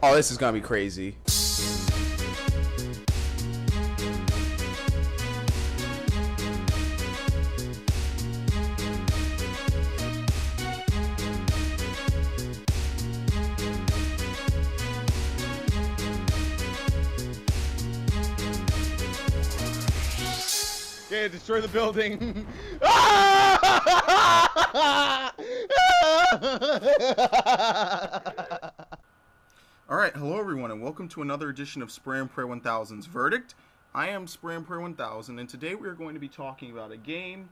Oh, this is gonna be crazy. Okay, destroy the building. Alright, hello everyone, and welcome to another edition of SpraynPray1000's Verdict. I am SpraynPray1000, and today we are going to be talking about a game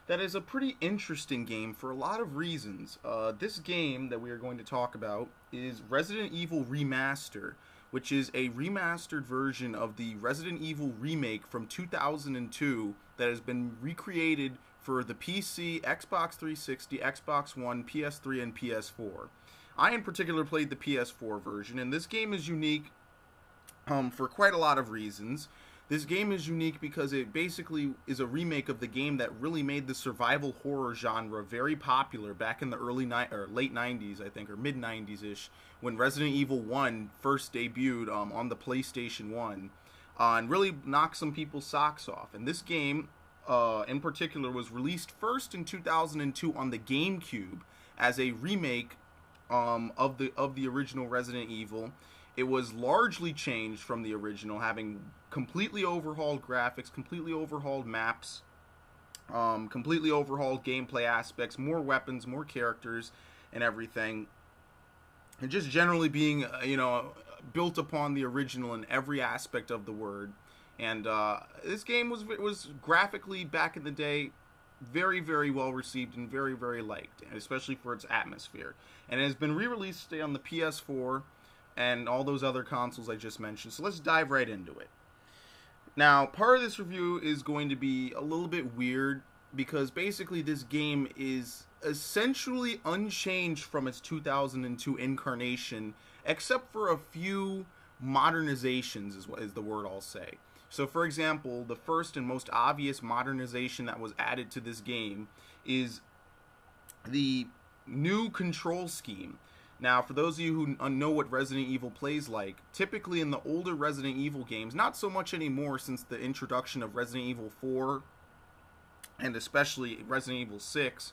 that is a pretty interesting game for a lot of reasons. This game that we are going to talk about is Resident Evil Remaster, which is a remastered version of the Resident Evil remake from 2002 that has been recreated for the PC, Xbox 360, Xbox One, PS3, and PS4. I in particular played the PS4 version, and this game is unique for quite a lot of reasons. This game is unique because it basically is a remake of the game that really made the survival horror genre very popular back in the late 90s, I think, or mid 90s-ish, when Resident Evil 1 first debuted on the PlayStation 1, and really knocked some people's socks off. And this game, in particular, was released first in 2002 on the GameCube as a remake of the original Resident Evil. It was largely changed from the original, having completely overhauled graphics, completely overhauled maps, completely overhauled gameplay aspects, more weapons, more characters, and everything. And just generally being, built upon the original in every aspect of the word. And this game was graphically, back in the day, very, very well received and very, very liked, especially for its atmosphere. And it has been re-released today on the PS4 and all those other consoles I just mentioned. So let's dive right into it. Now, part of this review is going to be a little bit weird because basically this game is essentially unchanged from its 2002 incarnation, except for a few modernizations is the word I'll say. So for example, the first and most obvious modernization that was added to this game is the new control scheme. Now, for those of you who know what Resident Evil plays like, typically in the older Resident Evil games, not so much anymore since the introduction of Resident Evil 4 and especially Resident Evil 6,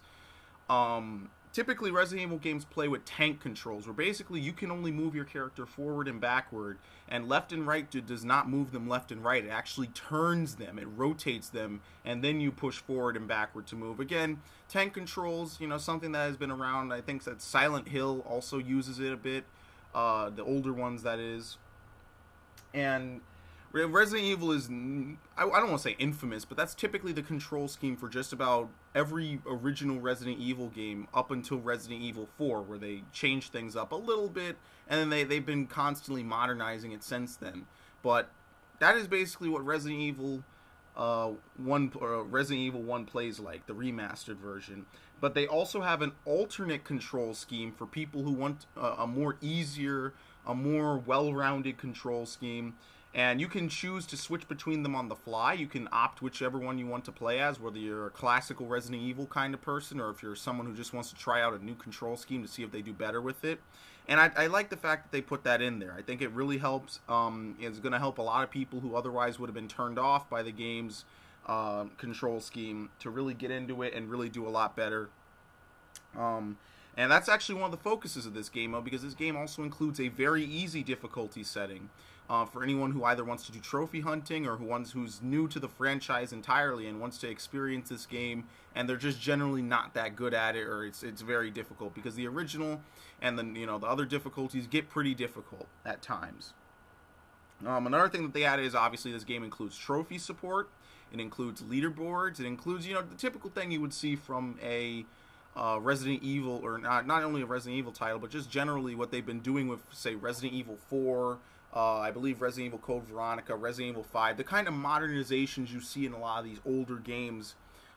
typically Resident Evil games play with tank controls, where basically you can only move your character forward and backward, and left and right does not move them left and right. It actually turns them, it rotates them, and then you push forward and backward to move. Again, tank controls, something that has been around. I think that Silent Hill also uses it a bit, the older ones that is. And Resident Evil is, I don't want to say infamous, but that's typically the control scheme for just about every original Resident Evil game up until Resident Evil 4, where they changed things up a little bit, and then they've been constantly modernizing it since then. But that is basically what Resident Evil 1 plays like, the remastered version. But they also have an alternate control scheme for people who want a more easier, a more well-rounded control scheme. And you can choose to switch between them on the fly. You can opt whichever one you want to play as, whether you're a classical Resident Evil kind of person or if you're someone who just wants to try out a new control scheme to see if they do better with it. And I like the fact that they put that in there. I think it really helps. It's going to help a lot of people who otherwise would have been turned off by the game's control scheme to really get into it and really do a lot better. And that's actually one of the focuses of this game mode, because this game also includes a very easy difficulty setting. For anyone who either wants to do trophy hunting or who's new to the franchise entirely and wants to experience this game and they're just generally not that good at it, or it's very difficult, because the original and then the other difficulties get pretty difficult at times. Another thing that they added is obviously this game includes trophy support. It includes leaderboards. It includes the typical thing you would see from a Resident Evil, or not only a Resident Evil title, but just generally what they've been doing with, say, Resident Evil 4. I believe Resident Evil Code Veronica, Resident Evil 5, the kind of modernizations you see in a lot of these older games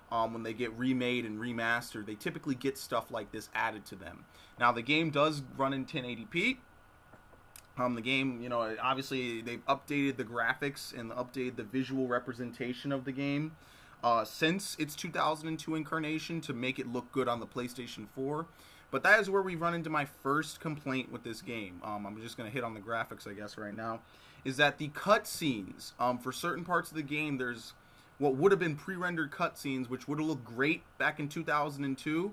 when they get remade and remastered, they typically get stuff like this added to them. Now, the game does run in 1080p. The game, obviously they've updated the graphics and updated the visual representation of the game since its 2002 incarnation to make it look good on the PlayStation 4. But that is where we run into my first complaint with this game. I'm just going to hit on the graphics, I guess, right now. Is that the cutscenes, for certain parts of the game, there's what would have been pre-rendered cutscenes, which would have looked great back in 2002.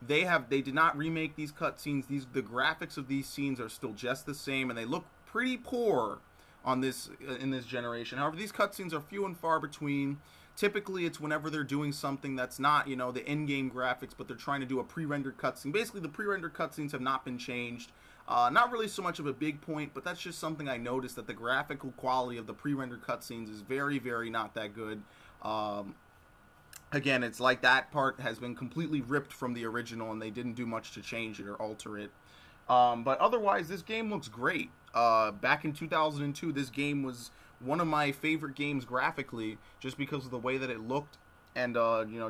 They did not remake these cutscenes. The graphics of these scenes are still just the same, and they look pretty poor on this in this generation. However, these cutscenes are few and far between. Typically, it's whenever they're doing something that's not, the in-game graphics, but they're trying to do a pre-rendered cutscene. Basically, the pre-rendered cutscenes have not been changed. Not really so much of a big point, but that's just something I noticed, that the graphical quality of the pre-rendered cutscenes is very, very not that good. Again, it's like that part has been completely ripped from the original, and they didn't do much to change it or alter it. But otherwise, this game looks great. Back in 2002, this game was one of my favorite games graphically, just because of the way that it looked, and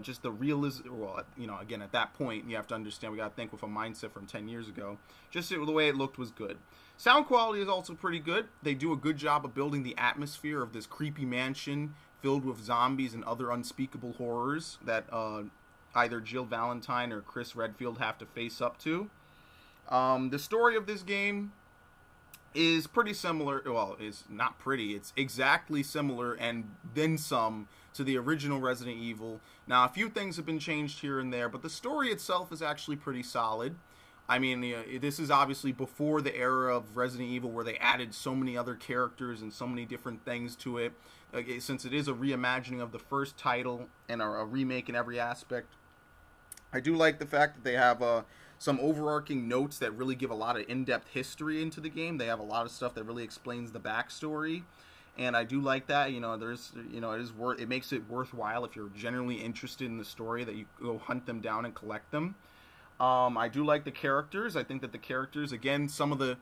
just the realism. Well, again, at that point, you have to understand, we got to think with a mindset from 10 years ago. Just the way it looked was good. Sound quality is also pretty good. They do a good job of building the atmosphere of this creepy mansion filled with zombies and other unspeakable horrors that either Jill Valentine or Chris Redfield have to face up to. The story of this game is pretty similar. Well, it's not pretty. It's exactly similar and then some to the original Resident Evil. Now, a few things have been changed here and there, but the story itself is actually pretty solid. I mean, this is obviously before the era of Resident Evil where they added so many other characters and so many different things to it. Since it is a reimagining of the first title and a remake in every aspect, I do like the fact that they have some overarching notes that really give a lot of in-depth history into the game. They have a lot of stuff that really explains the backstory, and I do like that. It makes it worthwhile if you're genuinely interested in the story, that you go hunt them down and collect them. I do like the characters. I think that the characters, again, some of the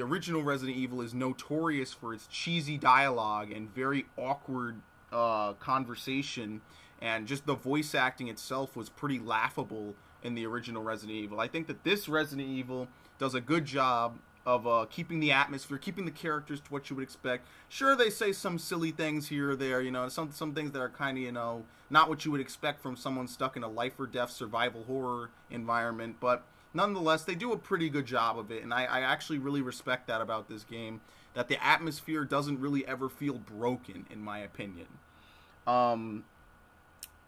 original Resident Evil is notorious for its cheesy dialogue and very awkward conversation, and just the voice acting itself was pretty laughable in the original Resident Evil. I think that this Resident Evil does a good job of keeping the atmosphere, keeping the characters to what you would expect. Sure, they say some silly things here or there, some things that are kind of, not what you would expect from someone stuck in a life or death survival horror environment, but nonetheless, they do a pretty good job of it, and I actually really respect that about this game, that the atmosphere doesn't really ever feel broken, in my opinion.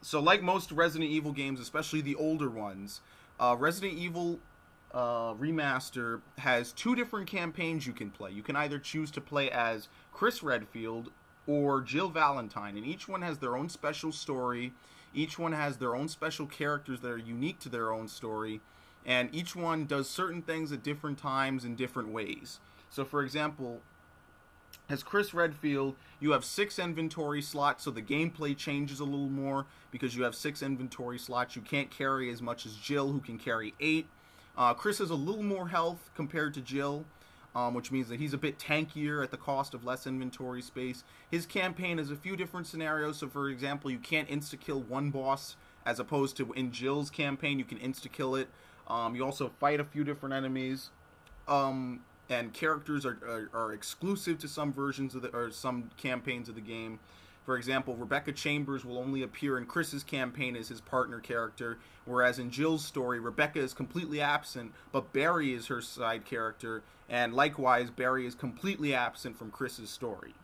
So like most Resident Evil games, especially the older ones, Resident Evil Remaster has two different campaigns you can play. You can either choose to play as Chris Redfield or Jill Valentine, and each one has their own special story. Each one has their own special characters that are unique to their own story, and each one does certain things at different times in different ways. So for example, as Chris Redfield, you have 6 inventory slots, so the gameplay changes a little more because you have 6 inventory slots. You can't carry as much as Jill, who can carry 8. Chris has a little more health compared to Jill, which means that he's a bit tankier at the cost of less inventory space. His campaign has a few different scenarios, so for example, you can't insta-kill one boss, as opposed to in Jill's campaign, you can insta-kill it. You also fight a few different enemies. And characters are exclusive to some versions of some campaigns of the game. For example, Rebecca Chambers will only appear in Chris's campaign as his partner character, whereas in Jill's story, Rebecca is completely absent, but Barry is her side character, and likewise, Barry is completely absent from Chris's story.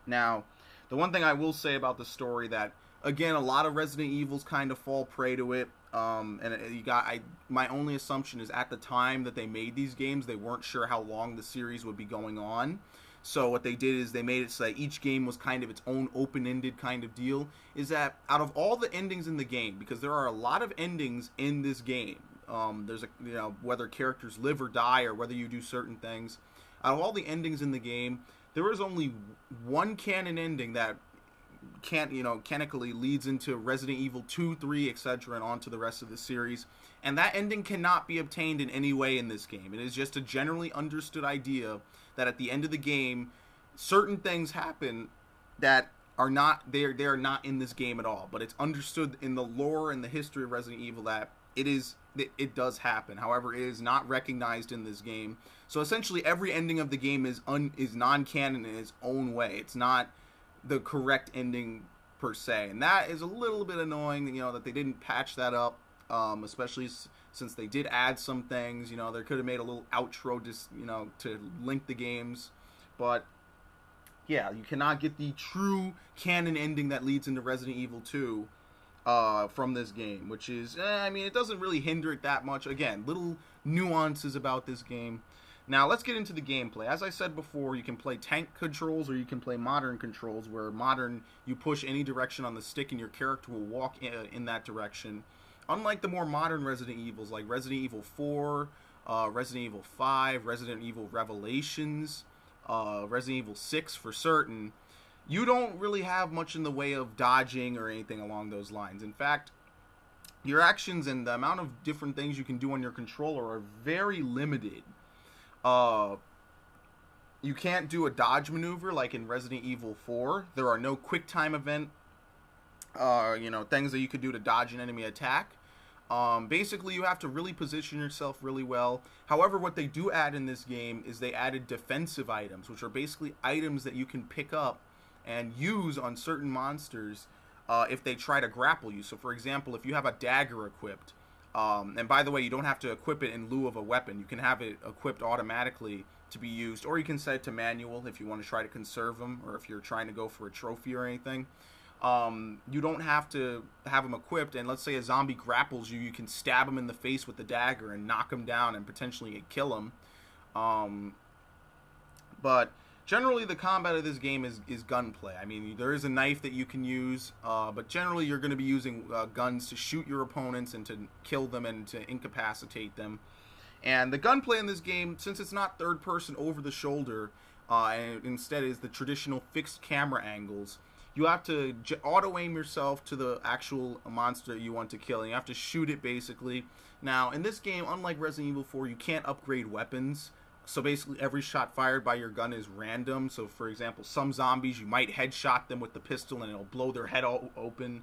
Now, the one thing I will say about the story that, again, a lot of Resident Evils kind of fall prey to it. My only assumption is at the time that they made these games, they weren't sure how long the series would be going on. So what they did is they made it so that each game was kind of its own open-ended kind of deal. Is that out of all the endings in the game, because there are a lot of endings in this game, there's whether characters live or die or whether you do certain things. Out of all the endings in the game, there is only one canon ending that canonically leads into Resident Evil 2, 3, etc. and on to the rest of the series. And that ending cannot be obtained in any way in this game. It is just a generally understood idea that at the end of the game, certain things happen that are not they are not in this game at all. But it's understood in the lore and the history of Resident Evil that it does happen. However, it is not recognized in this game. So essentially, every ending of the game is non-canon in its own way. It's not the correct ending per se, and that is a little bit annoying, that they didn't patch that up, especially since they did add some things. You know, they could have made a little outro just, you know, to link the games. But yeah, you cannot get the true canon ending that leads into Resident Evil 2 from this game, which is, I mean, it doesn't really hinder it that much. Again, little nuances about this game. Now, let's get into the gameplay. As I said before, you can play tank controls or you can play modern controls, where modern, you push any direction on the stick and your character will walk in that direction. Unlike the more modern Resident Evils, like Resident Evil 4, Resident Evil 5, Resident Evil Revelations, Resident Evil 6 for certain, you don't really have much in the way of dodging or anything along those lines. In fact, your actions and the amount of different things you can do on your controller are very limited. You can't do a dodge maneuver like in Resident Evil 4. There are no quick time event, you know, things that you could do to dodge an enemy attack. Basically, you have to really position yourself really well. However, what they do add in this game is they added defensive items, which are basically items that you can pick up and use on certain monsters if they try to grapple you. So, for example, if you have a dagger equipped, and by the way, you don't have to equip it in lieu of a weapon. You can have it equipped automatically to be used, or you can set it to manual if you want to try to conserve them, or if you're trying to go for a trophy or anything. You don't have to have them equipped, and let's say a zombie grapples you, you can stab him in the face with the dagger and knock him down and potentially kill him. But generally, the combat of this game is gunplay. I mean, there is a knife that you can use, but generally you're going to be using guns to shoot your opponents and to kill them and to incapacitate them. And the gunplay in this game, since it's not third person over the shoulder, and instead is the traditional fixed camera angles, you have to auto-aim yourself to the actual monster you want to kill, and you have to shoot it basically. Now, in this game, unlike Resident Evil 4, you can't upgrade weapons. So basically every shot fired by your gun is random. So for example, some zombies, you might headshot them with the pistol and it'll blow their head open.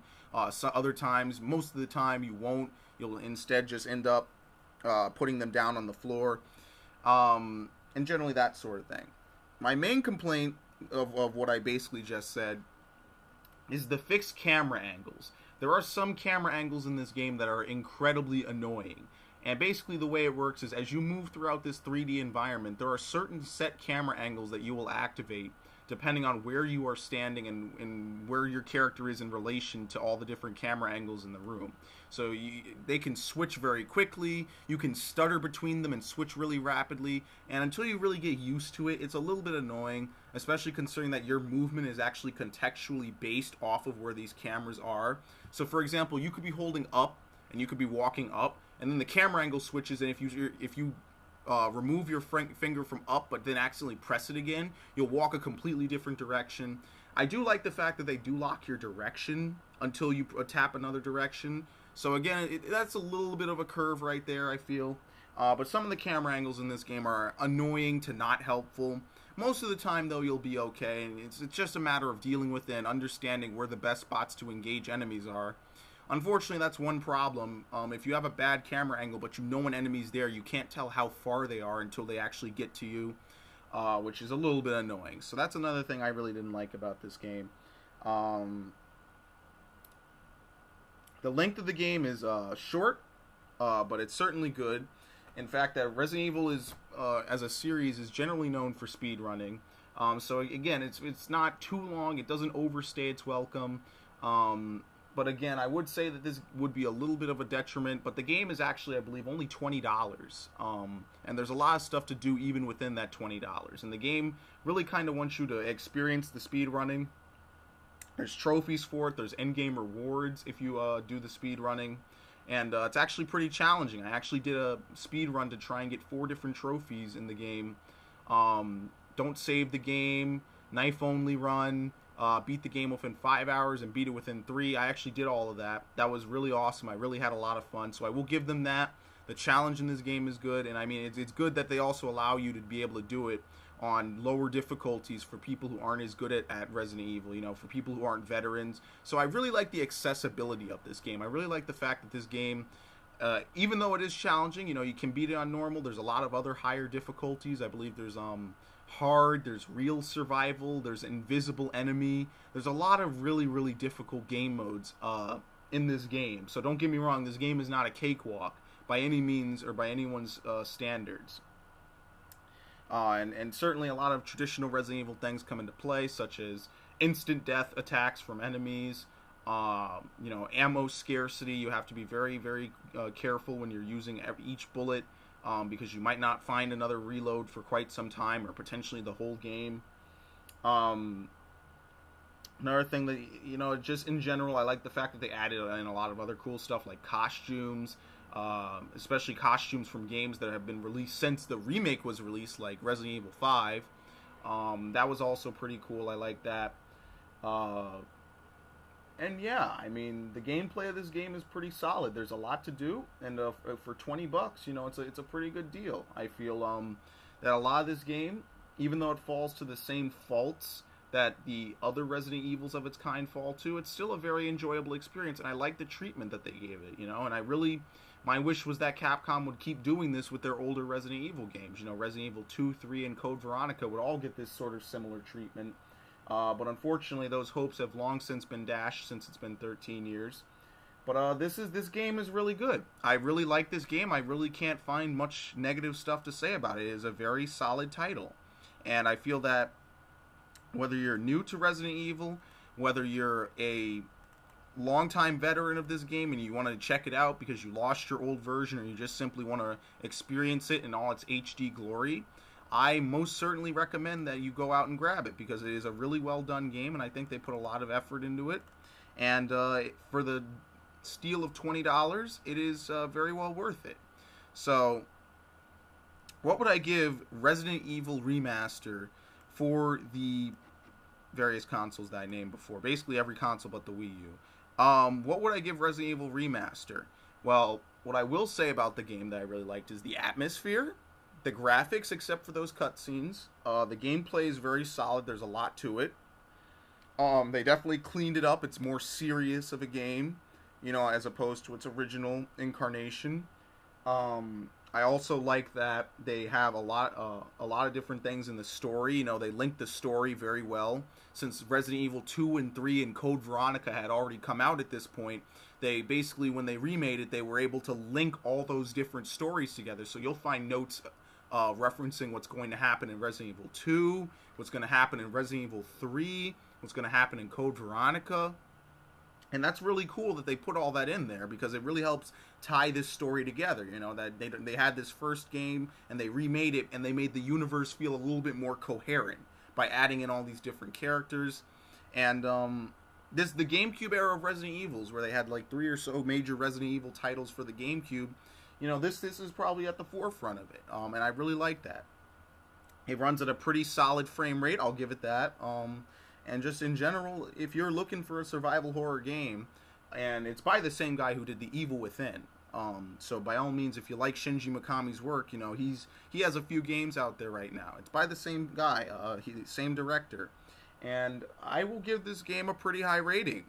Some other times, most of the time you won't. You'll instead just end up putting them down on the floor. And generally that sort of thing. My main complaint of what I basically just said is the fixed camera angles. There are some camera angles in this game that are incredibly annoying. And basically the way it works is as you move throughout this 3D environment, there are certain set camera angles that you will activate depending on where you are standing and where your character is in relation to all the different camera angles in the room. So they can switch very quickly, you can stutter between them and switch really rapidly, and until you really get used to it, it's a little bit annoying, especially considering that your movement is actually contextually based off of where these cameras are. So for example, you could be holding up and you could be walking up, and then the camera angle switches, and if you remove your finger from up but then accidentally press it again, you'll walk a completely different direction. I do like the fact that they do lock your direction until you tap another direction. So again, that's a little bit of a curve right there, I feel. But some of the camera angles in this game are annoying to not helpful. Most of the time, though, you'll be okay, and it's just a matter of dealing with it and understanding where the best spots to engage enemies are. Unfortunately, that's one problem. If you have a bad camera angle, but you know an enemy's there, you can't tell how far they are until they actually get to you, which is a little bit annoying. So that's another thing I really didn't like about this game. The length of the game is short, but it's certainly good. In fact, that Resident Evil is, as a series, is generally known for speed running. So again, it's not too long. It doesn't overstay its welcome. But again, I would say that this would be a little bit of a detriment, but the game is actually, I believe, only $20. And there's a lot of stuff to do even within that $20. And the game really kind of wants you to experience the speed running. There's trophies for it. There's end-game rewards if you do the speed running. And it's actually pretty challenging. I actually did a speed run to try and get 4 different trophies in the game. Don't save the game, knife-only run, beat the game within 5 hours and beat it within 3. I actually did all of that. That was really awesome. I really had a lot of fun. So I will give them that. The challenge in this game is good. And I mean, it's good that they also allow you to be able to do it on lower difficulties for people who aren't as good at Resident Evil, you know, for people who aren't veterans. So I really like the accessibility of this game. I really like the fact that this game, even though it is challenging, you know, you can beat it on normal. There's a lot of other higher difficulties. I believe there's hard, there's real survival, there's invisible enemy. There's a lot of really, really difficult game modes in this game. So don't get me wrong, this game is not a cakewalk. by any means or by anyone's standards. And certainly a lot of traditional Resident Evil things come into play, such as instant death attacks from enemies, ammo scarcity. You have to be very, very careful when you're using each bullet, because you might not find another reload for quite some time, or potentially the whole game. Another thing that, just in general, I like the fact that they added in a lot of other cool stuff like costumes, especially costumes from games that have been released since the remake was released, like Resident Evil 5. That was also pretty cool. I like that. And yeah, I mean, the gameplay of this game is pretty solid. There's a lot to do, and for $20, it's a pretty good deal. I feel that a lot of this game, even though it falls to the same faults that the other Resident Evils of its kind fall to, it's still a very enjoyable experience, and I like the treatment that they gave it, and my wish was that Capcom would keep doing this with their older Resident Evil games. Resident Evil 2, 3, and Code Veronica would all get this sort of similar treatment, but unfortunately those hopes have long since been dashed, since it's been 13 years. But this game is really good. I really like this game. I really can't find much negative stuff to say about it. It is a very solid title, and I feel that whether you're new to Resident Evil, whether you're a longtime veteran of this game and you want to check it out because you lost your old version, or you just simply want to experience it in all its HD glory, I most certainly recommend that you go out and grab it, because it is a really well done game, and I think they put a lot of effort into it. And for the steal of $20, it is very well worth it. So, what would I give Resident Evil Remaster for the various consoles that I named before? Basically every console but the Wii U. What would I give Resident Evil Remaster? Well, what I will say about the game that I really liked is the atmosphere, the graphics, except for those cutscenes. The gameplay is very solid. There's a lot to it. They definitely cleaned it up. It's more serious of a game, as opposed to its original incarnation. I also like that they have a lot of different things in the story. They link the story very well. Since Resident Evil 2 and 3 and Code Veronica had already come out at this point, they basically, when they remade it, they were able to link all those different stories together. So you'll find notes referencing what's going to happen in Resident Evil 2, what's going to happen in Resident Evil 3, what's going to happen in Code Veronica. And that's really cool that they put all that in there, because it really helps tie this story together. That they had this first game and they remade it, and they made the universe feel a little bit more coherent by adding in all these different characters. And the GameCube era of Resident Evils, where they had like 3 or so major Resident Evil titles for the GameCube, this is probably at the forefront of it. And I really like that. It runs at a pretty solid frame rate, I'll give it that. And just in general, if you're looking for a survival horror game, and it's by the same guy who did The Evil Within, so by all means, if you like Shinji Mikami's work, he has a few games out there right now. It's by the same guy, same director, and I will give this game a pretty high rating.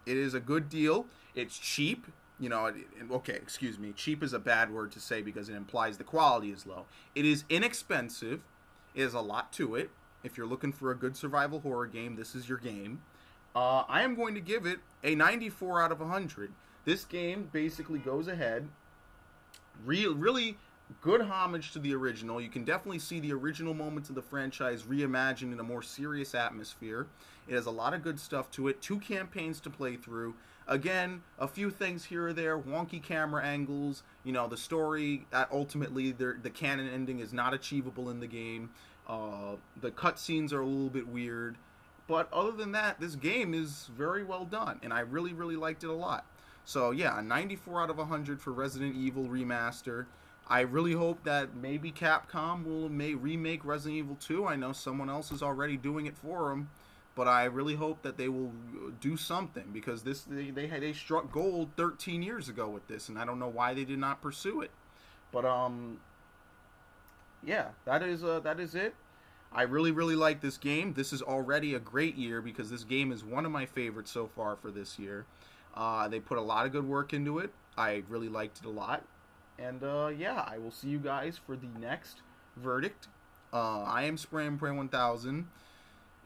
It is a good deal. It's cheap. Cheap is a bad word to say because it implies the quality is low. It is inexpensive. It has a lot to it. If you're looking for a good survival horror game, this is your game. I am going to give it a 94 out of 100. This game basically goes ahead. Really good homage to the original. You can definitely see the original moments of the franchise reimagined in a more serious atmosphere. It has a lot of good stuff to it. 2 campaigns to play through. Again, a few things here or there. Wonky camera angles. The story, ultimately, the canon ending is not achievable in the game. The cutscenes are a little bit weird, but other than that, this game is very well done, and I really, really liked it a lot. So yeah, a 94 out of 100 for Resident Evil Remaster. I really hope that maybe Capcom will remake Resident Evil 2. I know someone else is already doing it for them, but I really hope that they will do something, because they struck gold 13 years ago with this, and I don't know why they did not pursue it. But yeah, that is it. I really, really like this game. This is already a great year, because this game is one of my favorites so far for this year. They put a lot of good work into it. I really liked it a lot. And yeah, I will see you guys for the next verdict. I am SpraynPray1000.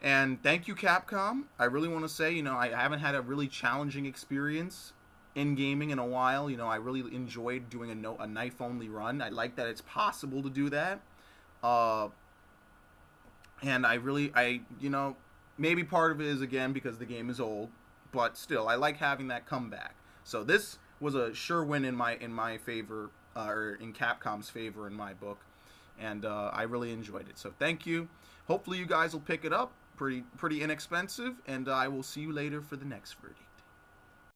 And thank you, Capcom. I really want to say, I haven't had a really challenging experience in gaming in a while. You know, I really enjoyed doing a knife only run. I like that it's possible to do that. Uh, and you know, maybe part of it is again because the game is old, but still, I like having that comeback. So this was a sure win in my favor, or in Capcom's favor in my book, and I really enjoyed it. So thank you. Hopefully, you guys will pick it up. Pretty inexpensive, and I will see you later for the next verdict.